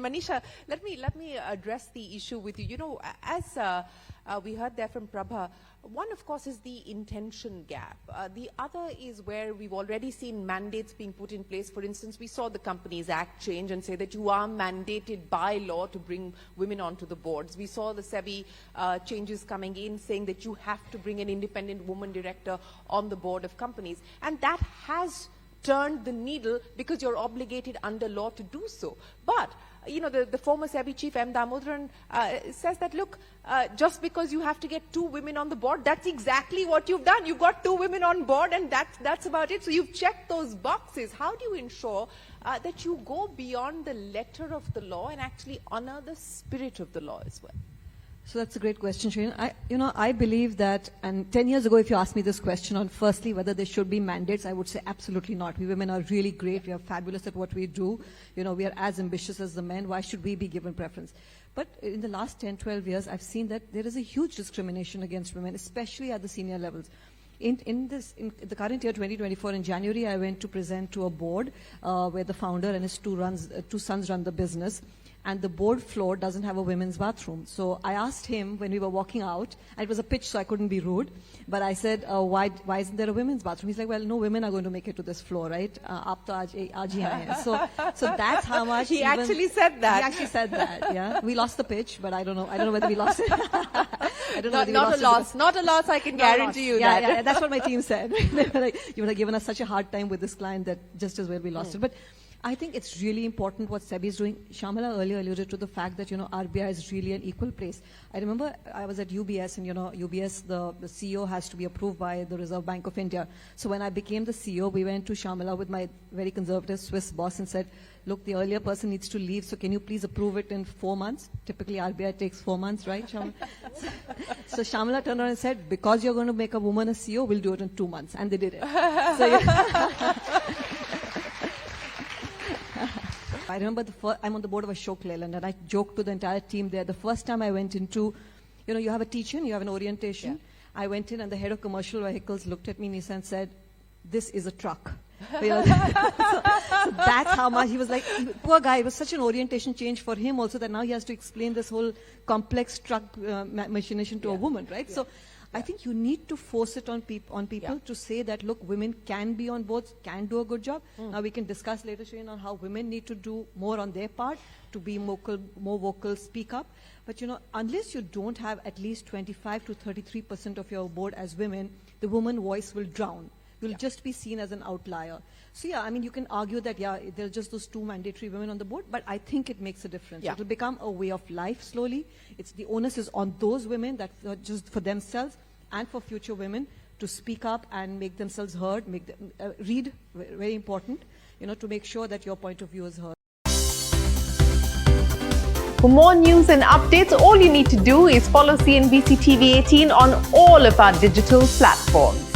Manisha, let me address the issue with you. You know, as we heard there from Prabha, one, of course, is the intention gap. The other is where we've already seen mandates being put in place. For instance, we saw the Companies Act change and say that you are mandated by law to bring women onto the boards. We saw the SEBI changes coming in saying that you have to bring an independent woman director on the board of companies. And that has turned the needle because you're obligated under law to do so. But you know, the former SEBI chief, M. Damodaran, says that, look, just because you have to get 2 women on the board, that's exactly what you've done. You've got 2 women on board and that's about it. So you've checked those boxes. How do you ensure that you go beyond the letter of the law and actually honor the spirit of the law as well? So that's a great question, Shereen. I believe that, and 10 years ago, if you asked me this question on firstly whether there should be mandates, I would say absolutely not. We women are really great. We are fabulous at what we do. You know, we are as ambitious as the men. Why should we be given preference? But in the last 10, 12 years, I've seen that there is a huge discrimination against women, especially at the senior levels. In the current year, 2024, in January, I went to present to a board where the founder and his 2 sons run the business. And the board floor doesn't have a women's bathroom. So I asked him when we were walking out, and it was a pitch, so I couldn't be rude, but I said, why isn't there a women's bathroom? He's like, well, no women are going to make it to this floor, right? So that's how much. He actually said that. He actually said that, yeah. We lost the pitch, but I don't know whether we lost it. I don't know whether we lost a loss. Not a loss, I can guarantee you that. Yeah, that's what my team said. They were like, you would have given us such a hard time with this client that just as well we lost it. But I think it's really important what SEBI is doing. Shamala earlier alluded to the fact that, you know, RBI is really an equal place. I remember I was at UBS, and, you know, UBS, the CEO has to be approved by the Reserve Bank of India. So when I became the CEO, we went to Shamala with my very conservative Swiss boss and said, look, the earlier person needs to leave, so can you please approve it in 4 months? Typically, RBI takes 4 months, right, Shamala? So Shamala turned around and said, because you're going to make a woman a CEO, we'll do it in 2 months. And they did it. So, yeah. I remember I'm on the board of Ashok Leyland, and I joked to the entire team there. The first time I went into, you know, you have a teach-in, you have an orientation. Yeah. I went in, and the head of commercial vehicles looked at me and said, this is a truck. You know, so that's how much he was like, poor guy, it was such an orientation change for him also that now he has to explain this whole complex truck machination to a woman, right? Yeah. So I think you need to force it on people to say that, look, women can be on boards, can do a good job. Now we can discuss later, Shereen, on how women need to do more on their part to be more vocal, speak up. But, you know, unless you don't have at least 25 to 33% of your board as women, the woman voice will drown. You'll just be seen as an outlier. So, yeah, I mean, you can argue that, yeah, there are just those 2 mandatory women on the board, but I think it makes a difference. Yeah. It will become a way of life slowly. The onus is on those women, that just for themselves and for future women, to speak up and make themselves heard, make them, read, very important, you know, to make sure that your point of view is heard. For more news and updates, all you need to do is follow CNBC TV18 on all of our digital platforms.